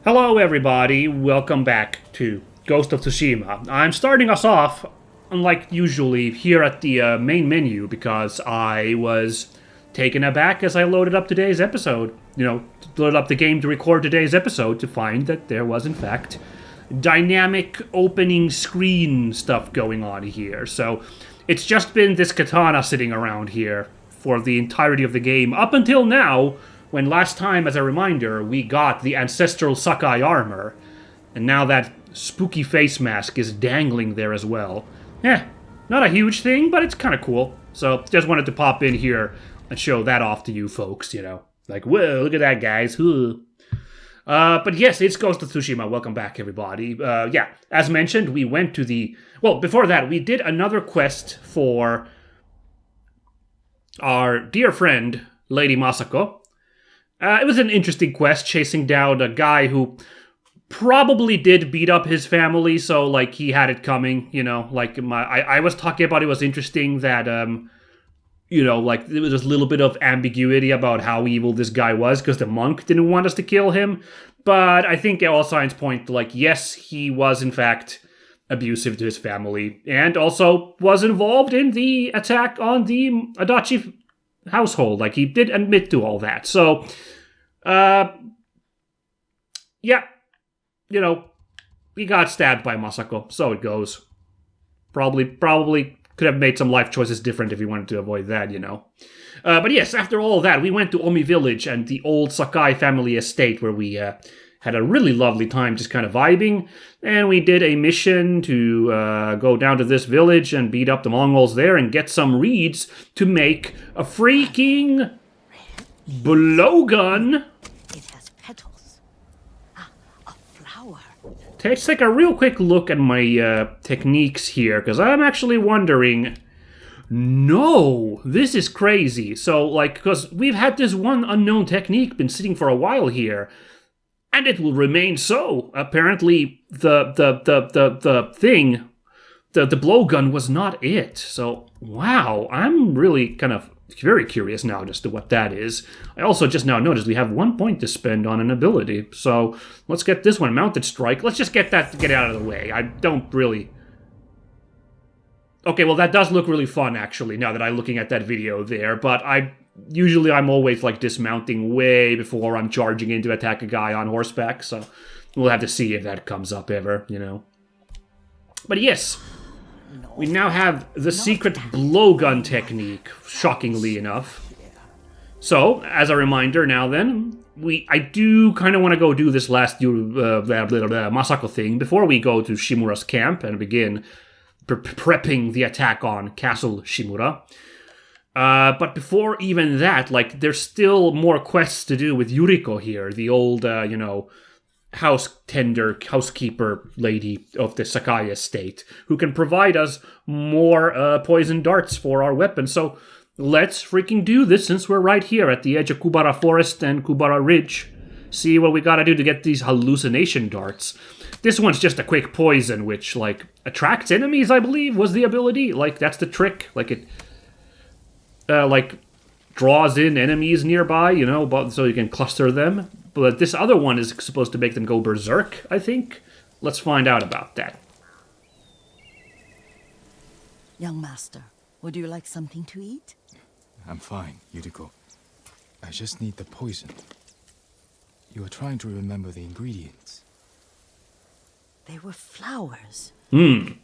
Hello everybody, welcome back to Ghost of Tsushima. I'm starting us off, unlike usually, here at the main menu because I was taken aback as I loaded up today's episode. Loaded up the game to record today's episode to find that there was in fact dynamic opening screen stuff going on here. So it's just been this katana sitting around here for the entirety of the game up until now, when last time, as a reminder, we got the ancestral Sakai armor, and now that spooky face mask is dangling there as well. Not a huge thing, but it's kind of cool. So just wanted to pop in here and show that off to you folks, Like, whoa, look at that, guys. But yes, it's Ghost of Tsushima. Welcome back, everybody. As mentioned, we went to the... Well, before that, we did another quest for our dear friend, Lady Masako. It was an interesting quest, chasing down a guy who probably did beat up his family, so, he had it coming, I was talking about it was interesting that, there was just a little bit of ambiguity about how evil this guy was, because the monk didn't want us to kill him, but I think all signs point to, yes, he was, in fact, abusive to his family, and also was involved in the attack on the Adachi household. He did admit to all that. So, he got stabbed by Masako. So it goes. Probably could have made some life choices different if he wanted to avoid that, But yes, after all that, we went to Omi Village and the old Sakai family estate where we had a really lovely time just kind of vibing. And we did a mission to go down to this village and beat up the Mongols there and get some reeds to make a freaking blowgun. It has petals. A flower. Let's take a real quick look at my techniques here, because I'm actually wondering... No, this is crazy. So, because we've had this one unknown technique been sitting for a while here, and it will remain so. Apparently, the blowgun was not it. So, wow, I'm really kind of very curious now as to what that is. I also just now noticed we have 1 point to spend on an ability. So, let's get this one, Mounted Strike. Let's just get that to get out of the way. I don't really... Okay, well, that does look really fun, actually, now that I'm looking at that video there, but usually I'm always, dismounting way before I'm charging in to attack a guy on horseback, so we'll have to see if that comes up ever, But yes, we now have the secret blowgun technique, shockingly enough. So, as a reminder now then, I do kind of want to go do this last Masako thing before we go to Shimura's camp and begin prepping the attack on Castle Shimura. But before even that, there's still more quests to do with Yuriko here, the old, housekeeper lady of the Sakai estate, who can provide us more poison darts for our weapons. So let's freaking do this, since we're right here at the edge of Kubara Forest and Kubara Ridge. See what we gotta do to get these hallucination darts. This one's just a quick poison, which, attracts enemies, I believe, was the ability. That's the trick. It, draws in enemies nearby, so you can cluster them. But this other one is supposed to make them go berserk, I think. Let's find out about that. Young master, would you like something to eat? I'm fine, Yuriko. I just need the poison. You are trying to remember the ingredients. They were flowers. You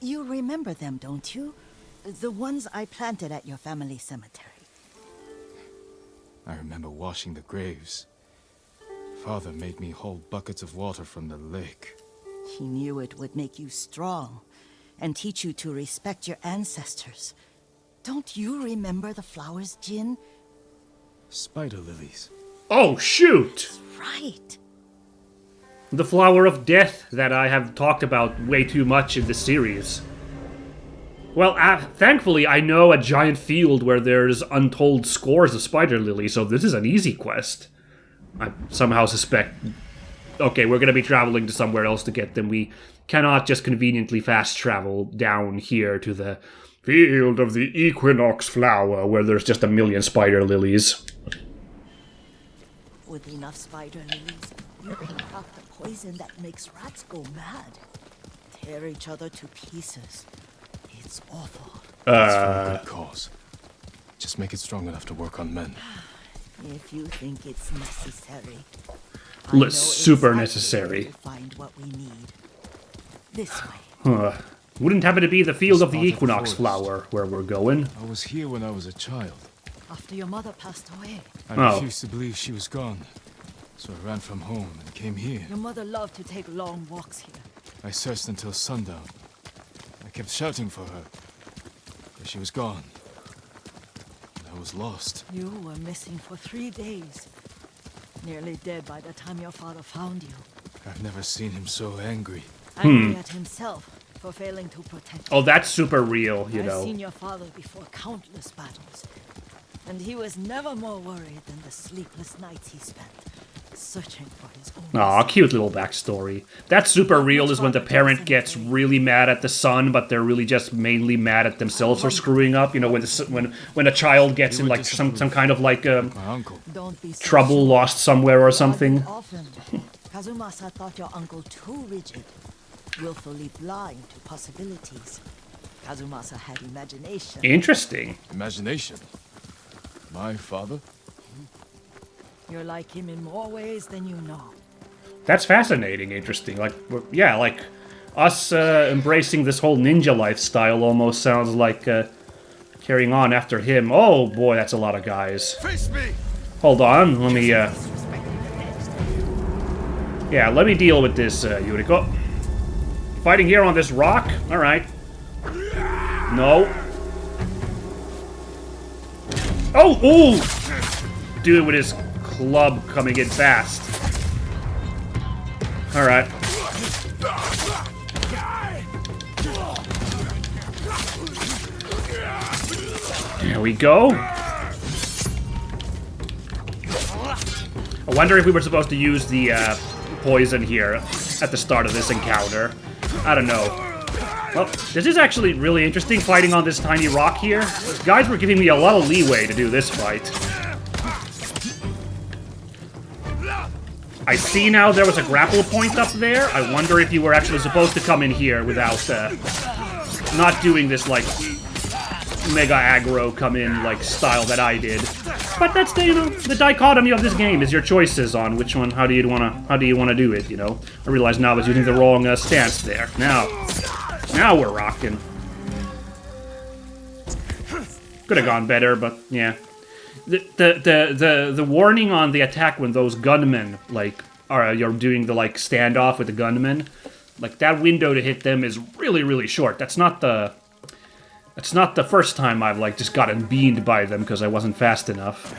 remember them, don't you? The ones I planted at your family cemetery. I remember washing the graves. Father made me hold buckets of water from the lake. He knew it would make you strong and teach you to respect your ancestors. Don't you remember the flowers, Jin? Spider lilies. Oh, shoot! That's right. The flower of death that I have talked about way too much in this series. Well, thankfully, I know a giant field where there's untold scores of spider lilies, so this is an easy quest. I somehow suspect... Okay, we're going to be traveling to somewhere else to get them. We cannot just conveniently fast travel down here to the field of the equinox flower, where there's just a million spider lilies. With enough spider lilies, you can pluck them poison that makes rats go mad. Tear each other to pieces. It's awful. It's for a good cause. Just make it strong enough to work on men. If you think it's necessary. I know Super exactly necessary. where to find what we need. This way. Wouldn't happen to be the field of the Spotted equinox forest. flower where we're going. I was here when I was a child. After your mother passed away. I Oh. refused to believe she was gone. So I ran from home and came here. Your mother loved to take long walks here. I searched until sundown. I kept shouting for her. But she was gone. And I was lost. You were missing for 3 days. Nearly dead by the time your father found you. I've never seen him so angry. Angry at himself for failing to protect you. Oh, that's super real, you I've know. seen your father before countless battles. And he was never more worried than the sleepless nights he spent searching for his own. Aw, cute little backstory. That's super real is when the parent gets really mad at the son, but they're really just mainly mad at themselves for screwing up. You know, when a child gets in like some kind of like My uncle. Don't be so trouble, sure. lost somewhere or something. Often, Kazumasa thought your uncle too rigid, willfully blind to possibilities. Kazumasa had imagination. Interesting. Imagination. My father? You're like him in more ways than you know. That's fascinating, interesting. Like, yeah, like us embracing this whole ninja lifestyle almost sounds like carrying on after him. Oh boy, that's a lot of guys. Face me! Hold on, let me. Yeah, let me deal with this, Yuriko. Fighting here on this rock. All right. No. Oh, ooh! Dude with his club coming in fast. All right. There we go. I wonder if we were supposed to use the poison here at the start of this encounter. I don't know. Well, this is actually really interesting, fighting on this tiny rock here. Those guys were giving me a lot of leeway to do this fight. I see now there was a grapple point up there. I wonder if you were actually supposed to come in here without not doing this, like, mega aggro come in, like, style that I did. But that's the, you know, the dichotomy of this game is your choices on which one, how do you wanna do it, you know? I realize now I was using the wrong stance there. Now we're rocking. Could have gone better, but yeah. The warning on the attack when those gunmen like you're doing the like standoff with the gunmen, like that window to hit them is really short. That's not the first time I've like just gotten beamed by them because I wasn't fast enough.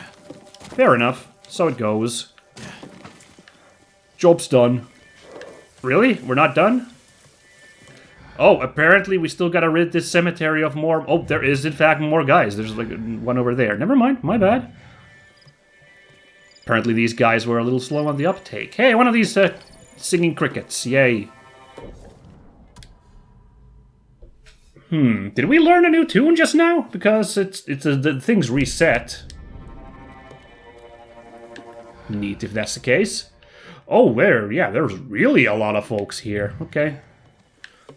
Fair enough. So it goes. Job's done. Really? We're not done? Oh, apparently we still gotta rid this cemetery of more... Oh, there is, in fact, more guys. There's, like, one over there. Never mind, my bad. Apparently these guys were a little slow on the uptake. Hey, one of these, singing crickets. Yay. Did we learn a new tune just now? Because the thing's reset. Neat, if that's the case. Oh, yeah, there's really a lot of folks here. Okay.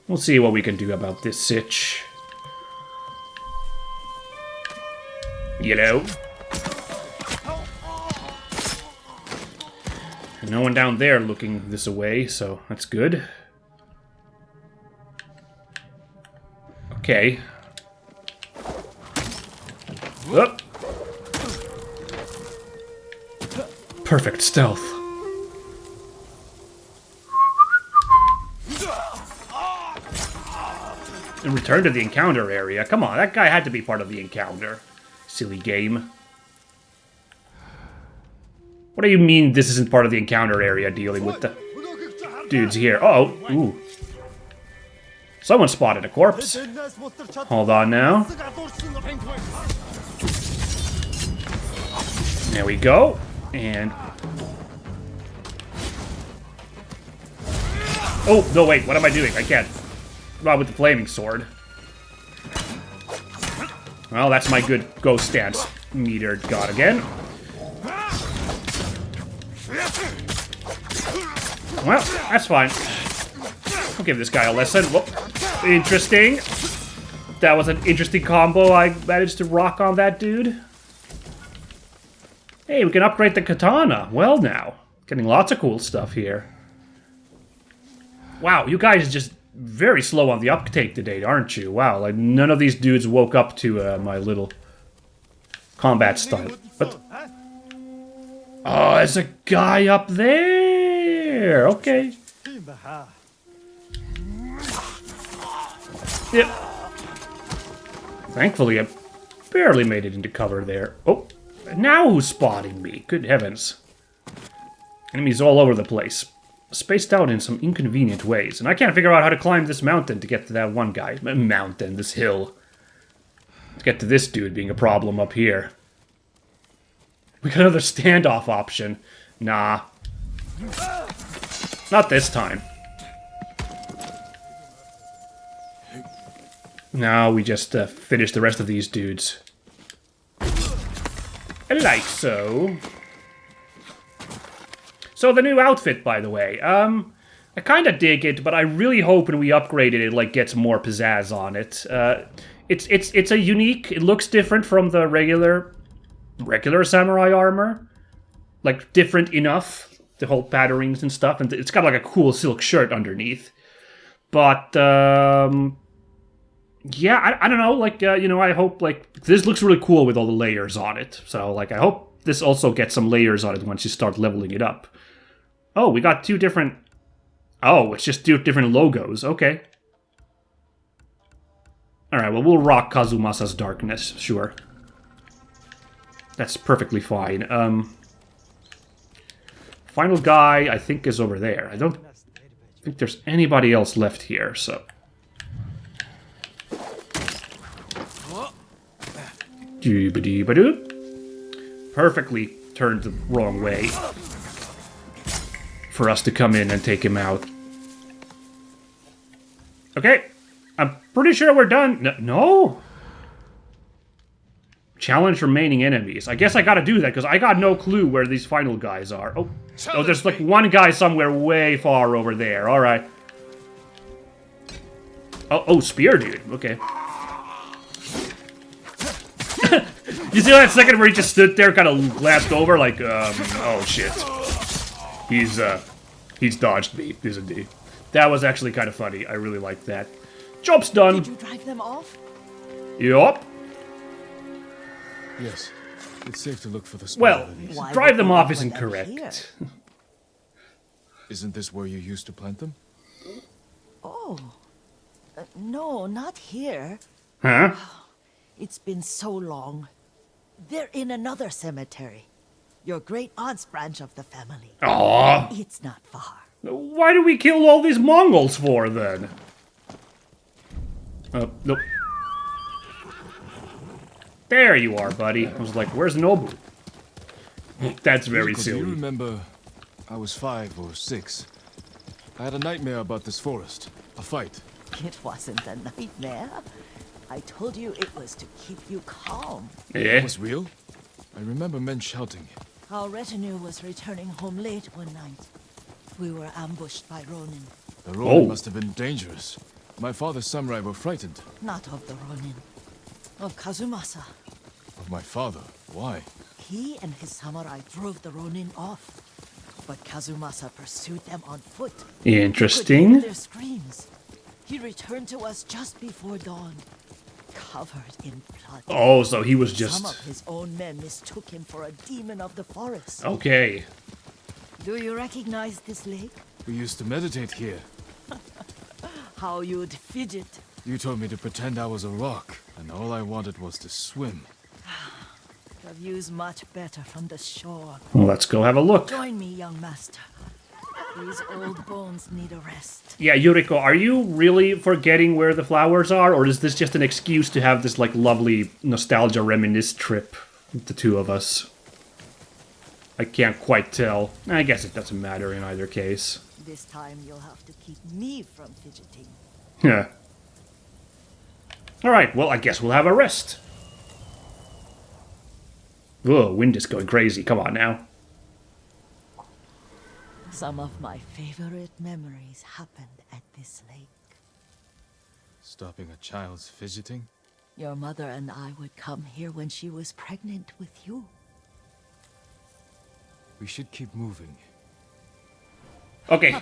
We'll see what we can do about this sitch. You know? No one down there looking this away, so that's good. Okay. Whoop. Perfect stealth. And return to the encounter area. Come on, that guy had to be part of the encounter. Silly game. What do you mean this isn't part of the encounter area dealing with the dudes here? Oh, ooh. Someone spotted a corpse. Hold on now. There we go. And... Oh, no, wait, what am I doing? I can't. Not with the flaming sword. Well, that's my good ghost stance meter got again. Well, that's fine. I'll give this guy a lesson. Whoop. Interesting. That was an interesting combo I managed to rock on that dude. Hey, we can upgrade the katana. Well now. Getting lots of cool stuff here. Wow, you guys are just very slow on the uptake today, aren't you? Wow, like none of these dudes woke up to my little combat style. What? Oh, there's a guy up there. Okay. Yep. Thankfully, I barely made it into cover there. Oh, now who's spotting me? Good heavens. Enemies all over the place. Spaced out in some inconvenient ways. And I can't figure out how to climb this mountain to get to that one guy. Mountain, this hill. To get to this dude being a problem up here. We got another standoff option. Nah. Not this time. Now we just finish the rest of these dudes. Like so. So the new outfit, by the way. I kind of dig it, but I really hope when we upgrade it, it like gets more pizzazz on it. It's a unique. It looks different from the regular samurai armor, like different enough. The whole patterns and stuff, and it's got like a cool silk shirt underneath. But yeah, I don't know. Like you know, I hope like this looks really cool with all the layers on it. So like, I hope this also gets some layers on it once you start leveling it up. Oh, we got two different. Oh, it's just two different logos. Okay. All right. Well, we'll rock Kazumasa's darkness. Sure. That's perfectly fine. Final guy, I think, is over there. I don't think there's anybody else left here, so. Doobity-ba-doop. Perfectly turned the wrong way for us to come in and take him out. Okay, I'm pretty sure we're done. No? Challenge remaining enemies. I guess I gotta do that, because I got no clue where these final guys are. Oh, there's like one guy somewhere way far over there. Alright. Oh, spear dude. Okay. You see that second where he just stood there, kind of glanced over, like, oh shit. He's dodged me, isn't he? That was actually kind of funny. I really liked that. Job's done. Did you drive them off? Yup. Yes. It's safe to look for the Well, Why drive would them they off put isn't them correct. here? Isn't this where you used to plant them? Oh. No, not here. Huh? It's been so long. They're in another cemetery. Your great aunt's branch of the family. Aww. It's not far. Why do we kill all these Mongols for, then? Nope. There you are, buddy. I was like, where's Nobu? That's very Do silly. you remember, I was 5 or 6. I had a nightmare about this forest. A fight. It wasn't a nightmare. I told you it was to keep you calm. Yeah. It was real? I remember men shouting. Our retinue was returning home late one night. We were ambushed by Ronin. The Ronin must have been dangerous. My father's samurai were frightened. Not of the Ronin. Of Kazumasa. Of my father? Why? He and his samurai drove the Ronin off. But Kazumasa pursued them on foot. We could Interesting. hear their screams. He returned to us just before dawn. Covered in blood. Oh, so he was Some just... of his own men mistook him for a demon of the forest. Okay. Do you recognize this lake? We used to meditate here. How you'd fidget. You told me to pretend I was a rock, and all I wanted was to swim. The view's much better from the shore. Well, let's go have a look. Join me, young master. These old bones need a rest. Yeah, Yuriko, are you really forgetting where the flowers are? Or is this just an excuse to have this, like, lovely nostalgia reminisce trip with the two of us? I can't quite tell. I guess it doesn't matter in either case. This time you'll have to keep me from fidgeting. Yeah. Alright, well, I guess we'll have a rest. Whoa, wind is going crazy. Come on now. Some of my favorite memories happened at this lake. Stopping a child's fidgeting? Your mother and I would come here when she was pregnant with you. We should keep moving. Okay,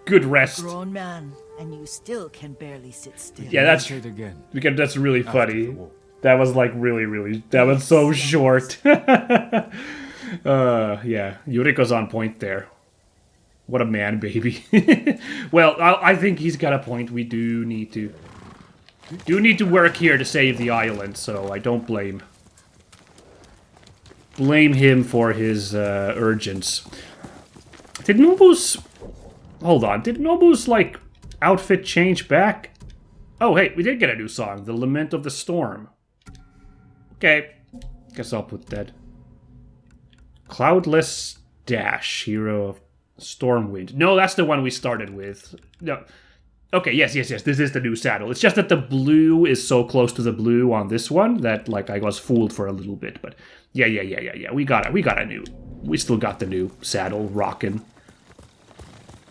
good rest. Grown man, and you still can barely sit still. Yeah, that's Trade again. because that's really After funny. the war. That was like really. That was so short. Yeah, Yuriko's on point there. What a man, baby. Well, I think he's got a point. We do need to work here to save the island, so I don't blame him for his urgence. Did Nobu's... Hold on, did Nobu's, like, outfit change back? Oh, hey, we did get a new song, The Lament of the Storm. Okay, guess I'll put that. Cloudless Dash, Hero of Stormwind. No, that's the one we started with. No. Okay, yes, this is the new saddle. It's just that the blue is so close to the blue on this one that, like, I was fooled for a little bit, but... Yeah, we got a new... We still got the new saddle rocking.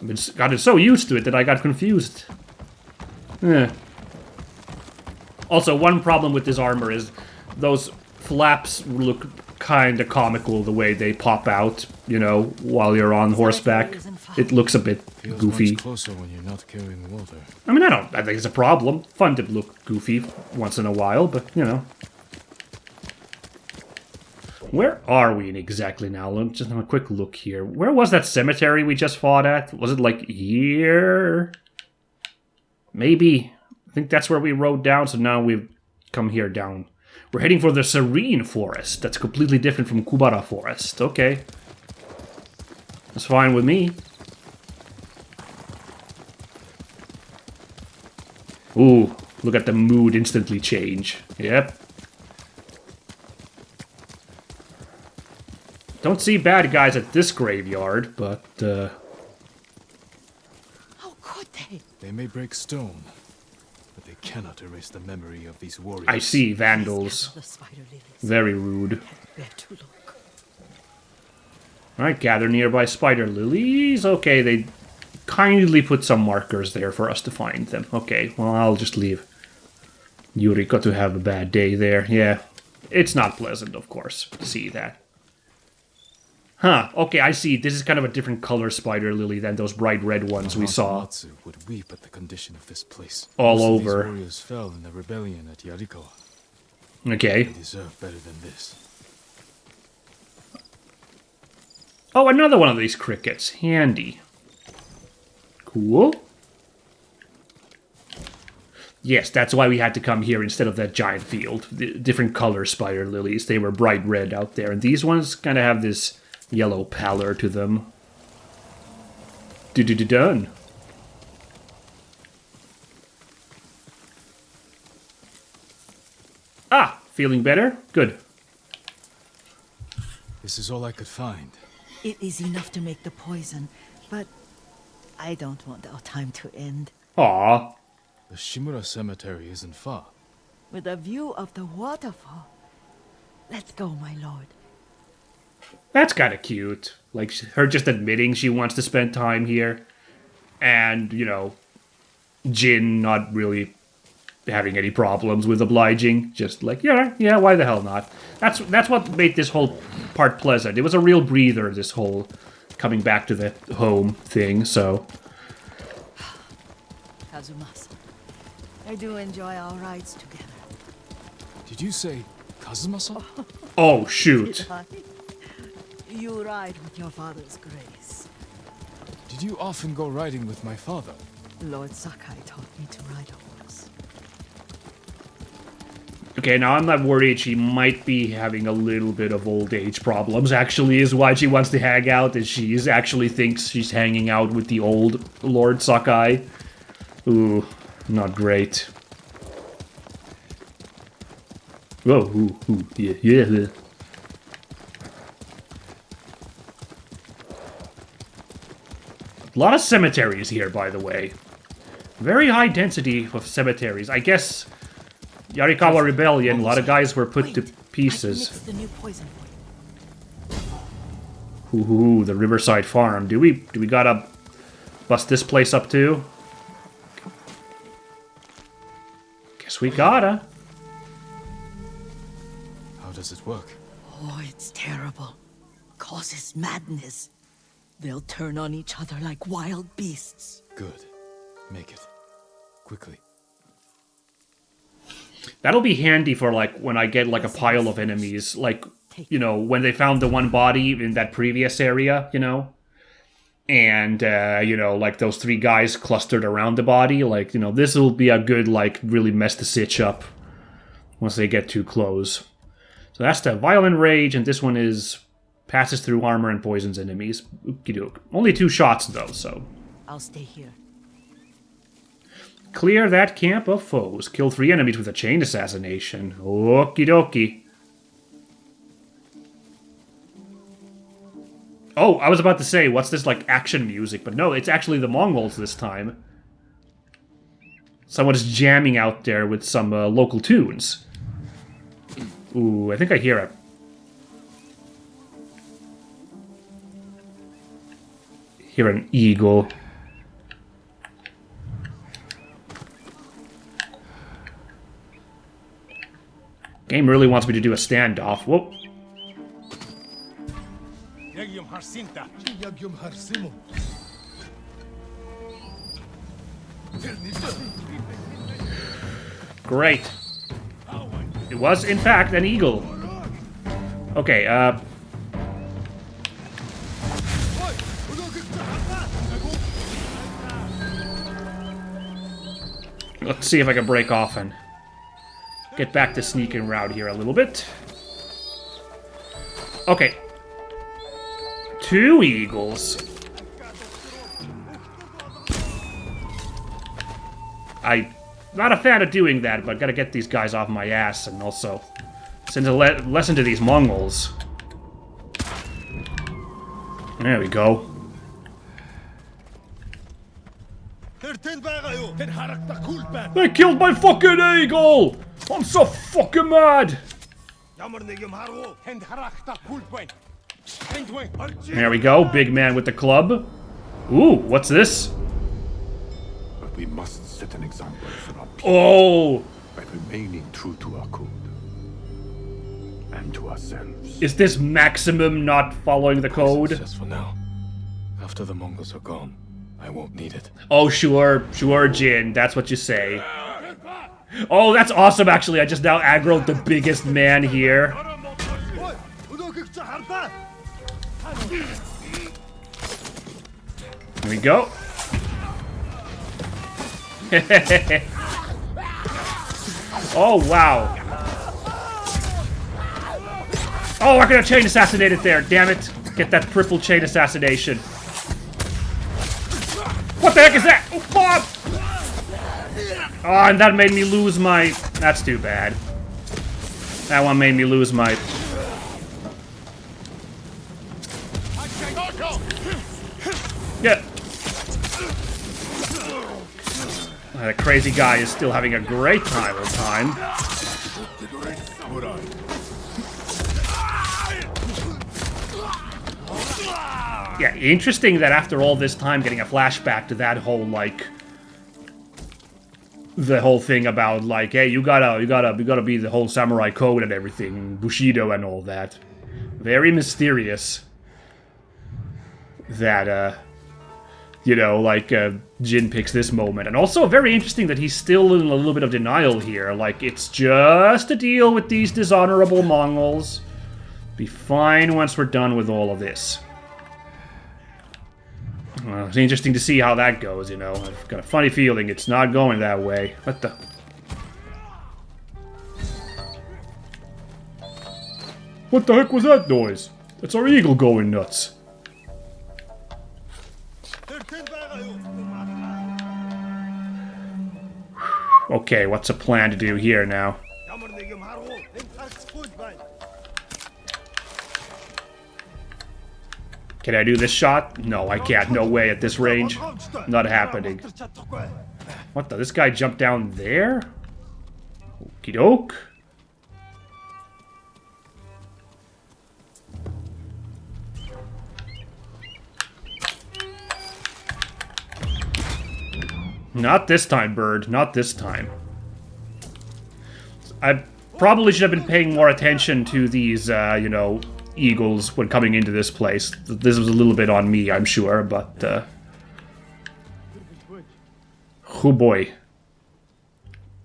I've gotten so used to it that I got confused. Also, one problem with this armor is those flaps look kinda comical the way they pop out, you know, while you're on horseback. It looks a bit Feels goofy. much closer when you're not carrying water. I mean, I think it's a problem. Fun to look goofy once in a while, but, you know. Where are we exactly now? Let me just have a quick look here. Where was that cemetery we just fought at? Was it, like, here? Maybe. I think that's where we rode down, so now we've come here down. We're heading for the Serene Forest. That's completely different from Kubara Forest. Okay. That's fine with me. Ooh, look at the mood instantly change. Yep. Don't see bad guys at this graveyard, but, How could they? They may break stone, but they cannot erase the memory of these warriors. I see vandals. The spider lilies. Very rude. Bear to look. Alright, gather nearby spider lilies. Okay, they kindly put some markers there for us to find them. Okay, well, I'll just leave Yuriko to have a bad day there. Yeah, it's not pleasant, of course, to see that. Huh, okay, I see. This is kind of a different color spider lily than those bright red ones we saw. Matsu would weep at the condition of this place. All Most of over. These warriors fell in the rebellion at Yuriko. Okay. They deserve better than this. Oh, another one of these crickets. Handy. Cool. Yes, that's why we had to come here instead of that giant field. The different color spider lilies. They were bright red out there. And these ones kind of have this yellow pallor to them. Done. Ah, feeling better? Good. This is all I could find. It is enough to make the poison, but I don't want our time to end. Aw. The Shimura Cemetery isn't far. With a view of the waterfall. Let's go, my lord. That's kind of cute. Like, her just admitting she wants to spend time here. And, you know, Jin not really having any problems with obliging. Just like, yeah, why the hell not? That's what made this whole part pleasant. It was a real breather, this whole coming back to the home thing, so... Kazumasa, I do enjoy our rides together. Did you say Kazumasa? Oh, shoot. You ride with your father's grace. Did you often go riding with my father? Lord Sakai taught me to ride a horse. Okay, now I'm not worried. She might be having a little bit of old age problems, actually, is why she wants to hang out, is she actually thinks she's hanging out with the old Lord Sakai. Ooh, not great. Whoa, ooh, yeah. A lot of cemeteries here, by the way. Very high density of cemeteries. I guess Yarikawa Rebellion, a lot of guys were put to Wait, I can pieces. mix the new poison for you. Ooh, the Riverside Farm. Do we gotta bust this place up too? Guess we gotta. How does it work? Oh, it's terrible. Causes madness. They'll turn on each other like wild beasts. Good. Make it. Quickly. That'll be handy for, like, when I get, like, a pile of enemies. Like, you know, when they found the one body in that previous area, you know? And, you know, like, those 3 guys clustered around the body. Like, you know, this will be a good, like, really mess the sitch up once they get too close. So that's the Violent Rage, and this one is passes through armor and poisons enemies. Okie doke. Only 2 shots, though, so... I'll stay here. Clear that camp of foes. Kill 3 enemies with a chain assassination. Okie dokie. Oh, I was about to say, what's this, like, action music? But no, it's actually the Mongols this time. Someone is jamming out there with some local tunes. Ooh, I think I hear an eagle. Game really wants me to do a standoff. Whoop. Great. It was, in fact, an eagle. Okay, let's see if I can break off and get back to sneaking around here a little bit. Okay. 2 eagles. I'm not a fan of doing that, but gotta get these guys off my ass and also send a lesson to these Mongols. There we go. They killed my fucking eagle! I'm so fucking mad! There we go, big man with the club. Ooh, what's this? But we must set an example for our people Oh! by remaining true to our code. And to ourselves. Is this maximum not following the code? Just for now. After the Mongols are gone, I won't need it. Oh, sure, Jin, that's what you say. Oh, that's awesome, actually. I just now aggroed the biggest man here. Here we go. Oh, wow. Oh, I got a chain assassinated there, damn it. Get that triple chain assassination. What the heck is that? Oh, Bob! Oh, and that made me lose my... That's too bad. That one made me lose my... Yeah. That crazy guy is still having a great time. Yeah, interesting that after all this time getting a flashback to that whole, like... The whole thing about, like, hey, you gotta be the whole samurai code and everything, Bushido and all that. Very mysterious. That, you know, like, Jin picks this moment. And also very interesting that he's still in a little bit of denial here. Like, it's just a deal with these dishonorable Mongols. Be fine once we're done with all of this. Well, it's interesting to see how that goes, you know. I've got a funny feeling it's not going that way. What the... What the heck was that noise? That's our eagle going nuts. Okay, what's a plan to do here now? Can I do this shot? No, I can't. No way at this range. Not happening. What the? This guy jumped down there? Okie doke. Not this time, bird. Not this time. I probably should have been paying more attention to these, you know, eagles when coming into this place. This was a little bit on me, I'm sure, but, oh boy.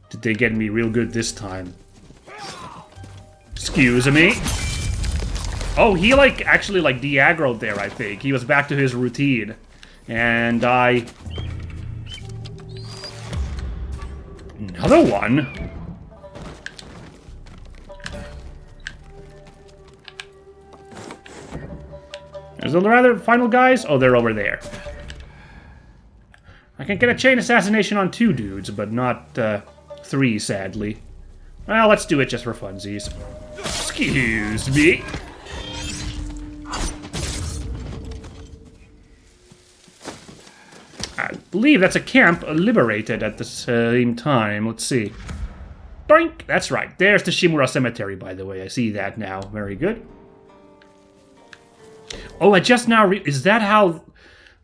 Did they get me real good this time. Excuse me. Oh, he, like, actually, like, de-aggroed there, I think. He was back to his routine. And I... Another one? Is there other final guys? Oh, they're over there. I can get a chain assassination on 2 dudes, but not 3, sadly. Well, let's do it just for funsies. Excuse me. I believe that's a camp liberated at the same time. Let's see. Doink! That's right. There's the Shimura Cemetery, by the way. I see that now. Very good. Oh, I just now... Is that how...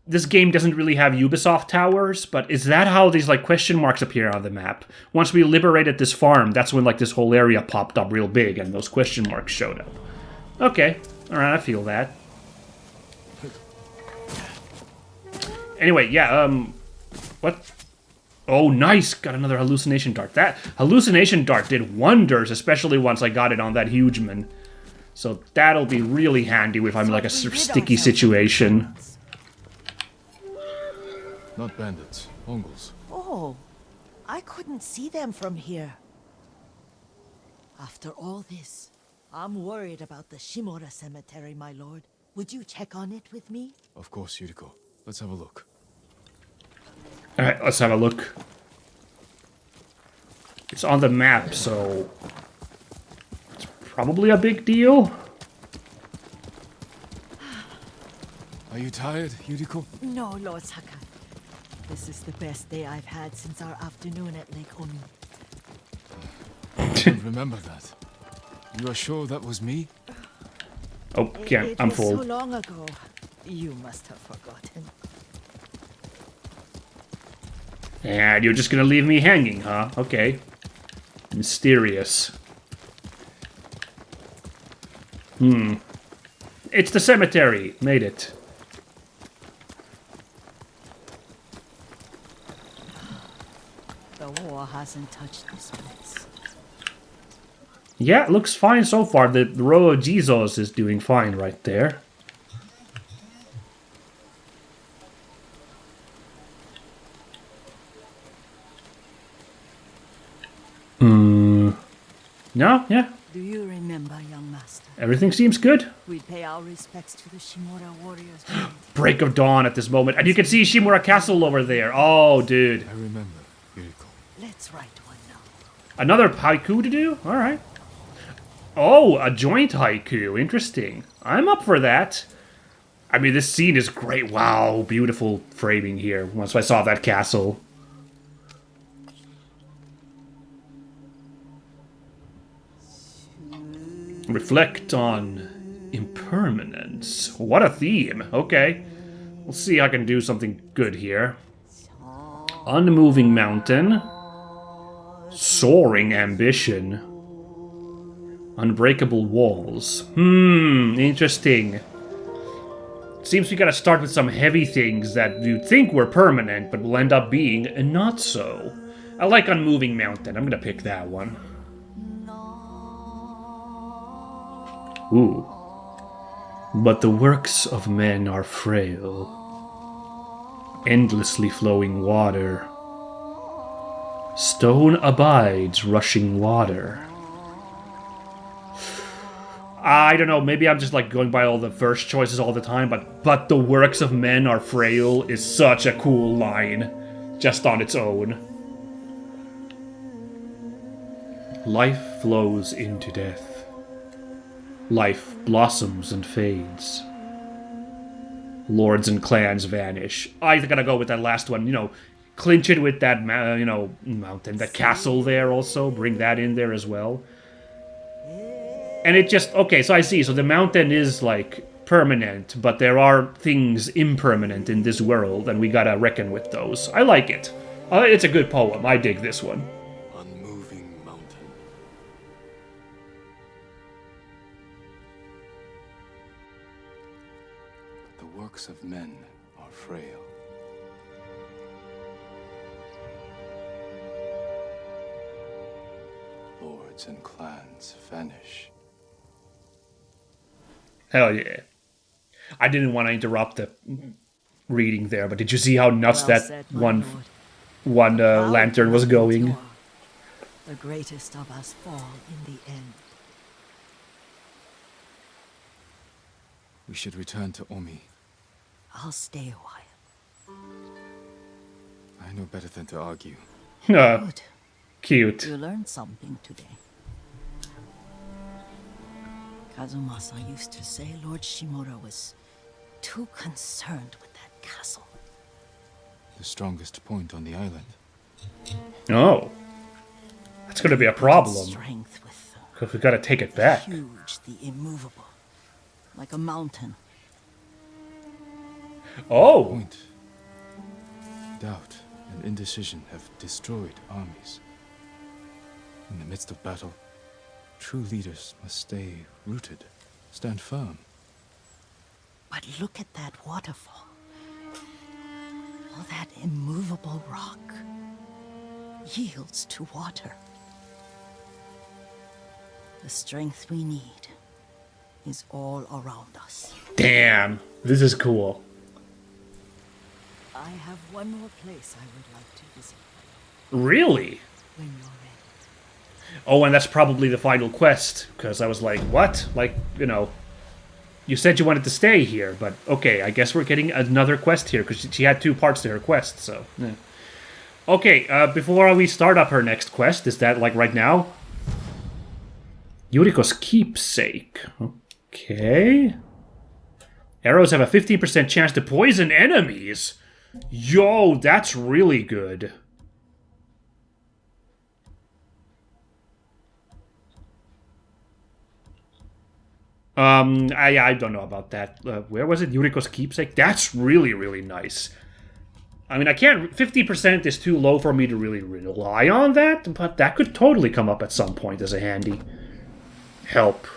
This game doesn't really have Ubisoft towers, but is that how these, like, question marks appear on the map? Once we liberated this farm, that's when, like, this whole area popped up real big, and those question marks showed up. Okay. Alright, I feel that. Anyway, yeah, what? Oh, nice! Got another hallucination dart. That hallucination dart did wonders, especially once I got it on that huge man. So that'll be really handy if I'm in, like, a sticky situation. Not bandits, Mongols. Oh, I couldn't see them from here. After all this, I'm worried about the Shimura Cemetery, my lord. Would you check on it with me? Of course, Yuriko. Let's have a look. Alright, let's have a look. It's on the map, so... It's probably a big deal. Are you tired, Yuriko? No, Lord Sakai. This is the best day I've had since our afternoon at Lake Oni. I don't remember that. You are sure that was me? Oh, can't. I'm full. It was so long ago. You must have forgotten. And you're just gonna leave me hanging, huh? Okay. Mysterious. It's the cemetery. Made it. The war hasn't touched this place. Yeah, it looks fine so far. The row of Jesus is doing fine right there. No, yeah. Do you remember, young master? Everything seems good. We pay our respects to the Shimura warriors. Break of dawn at this moment. And you can see Shimura Castle over there. Oh, dude. I remember, Yuriko. Let's write one now. Another haiku to do? Alright. Oh, a joint haiku. Interesting. I'm up for that. I mean, this scene is great. Wow, beautiful framing here. Once I saw that castle. Reflect on impermanence. What a theme. Okay. We'll see how I can do something good here. Unmoving mountain. Soaring ambition. Unbreakable walls. Interesting. Seems we gotta start with some heavy things that you'd think were permanent, but will end up being not so. I like Unmoving Mountain. I'm gonna pick that one. Ooh. But the works of men are frail. Endlessly flowing water. Stone abides rushing water. I don't know, maybe I'm just like going by all the first choices all the time, but the works of men are frail is such a cool line, just on its own. Life flows into death. Life blossoms and fades. Lords and clans vanish. I gotta go with that last one, you know, clinch it with that, mountain, that castle there also, bring that in there as well. And it just, okay, so I see, so the mountain is, like, permanent, but there are things impermanent in this world, and we gotta reckon with those. I like it. It's a good poem. I dig this one. Unmoving mountain. The works of men are frail. Lords and clans vanish. Hell yeah. I didn't want to interrupt the reading there, but did you see how nuts Well that said, my one lord. one lantern was going? The greatest of us fall in the end. We should return to Omi. I'll stay a while. I know better than to argue. Good. Cute. You learned something today. Kazumasa used to say Lord Shimura was too concerned with that castle. The strongest point on the island. Oh. That's gonna be a problem. Strength with Because we gotta take it the back. huge, the immovable, like a mountain. Oh! Point. Doubt and indecision have destroyed armies. In the midst of battle, true leaders must stay rooted, stand firm. But look at that waterfall. All that immovable rock yields to water. The strength we need is all around us. Damn. This is cool. I have one more place I would like to visit Really? when you're ready. Oh, and that's probably the final quest. Because I was like, what? Like, you know... You said you wanted to stay here, but okay, I guess we're getting another quest here, because she had 2 parts to her quest, so... Yeah. Okay, before we start up her next quest, is that, like, right now? Yuriko's keepsake. Okay... Arrows have a 15% chance to poison enemies! Yo, that's really good. I don't know about that. Where was it? Yuriko's keepsake? That's really, really nice. I mean, I can't... 50% is too low for me to really rely on that, but that could totally come up at some point as a handy help.